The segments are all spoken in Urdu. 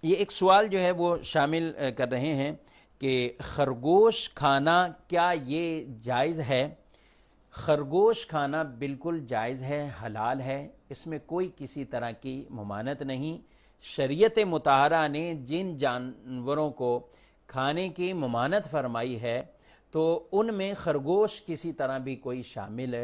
یہ ایک سوال جو ہے وہ شامل کر رہے ہیں کہ خرگوش کھانا کیا یہ جائز ہے؟ خرگوش کھانا بالکل جائز ہے، حلال ہے، اس میں کوئی کسی طرح کی ممانعت نہیں۔ شریعت مطہرہ نے جن جانوروں کو کھانے کی ممانعت فرمائی ہے تو ان میں خرگوش کسی طرح بھی کوئی شامل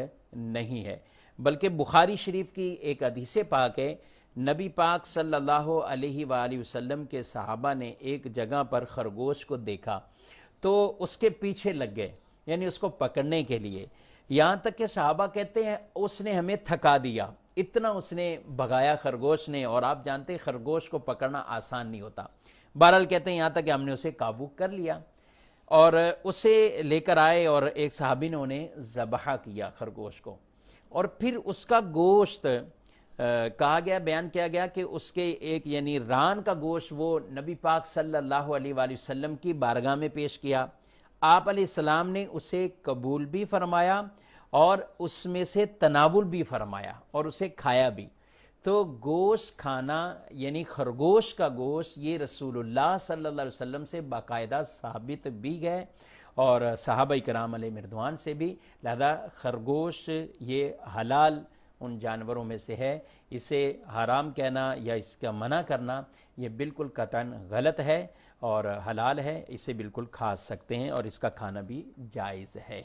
نہیں ہے، بلکہ بخاری شریف کی ایک حدیث پاک ہے، نبی پاک صلی اللہ علیہ وآلہ وسلم کے صحابہ نے ایک جگہ پر خرگوش کو دیکھا تو اس کے پیچھے لگ گئے، یعنی اس کو پکڑنے کے لیے، یہاں تک کہ صحابہ کہتے ہیں اس نے ہمیں تھکا دیا، اتنا اس نے بھگایا خرگوش نے، اور آپ جانتے ہیں خرگوش کو پکڑنا آسان نہیں ہوتا۔ بہرحال کہتے ہیں یہاں تک کہ ہم نے اسے قابو کر لیا اور اسے لے کر آئے اور ایک صحابی نے انہیں ذبح کیا خرگوش کو، اور پھر اس کا گوشت کہا گیا، بیان کیا گیا کہ اس کے ایک یعنی ران کا گوشت وہ نبی پاک صلی اللہ علیہ وآلہ وسلم کی بارگاہ میں پیش کیا، آپ علیہ السلام نے اسے قبول بھی فرمایا اور اس میں سے تناول بھی فرمایا اور اسے کھایا بھی۔ تو گوشت کھانا یعنی خرگوش کا گوشت یہ رسول اللہ صلی اللہ علیہ وسلم سے باقاعدہ ثابت بھی گئے اور صحابہ کرام علیہ مردوان سے بھی، لہذا خرگوش یہ حلال ان جانوروں میں سے ہے، اسے حرام کہنا یا اس کا منع کرنا یہ بالکل قطعاً غلط ہے اور حلال ہے، اسے بالکل کھا سکتے ہیں اور اس کا کھانا بھی جائز ہے۔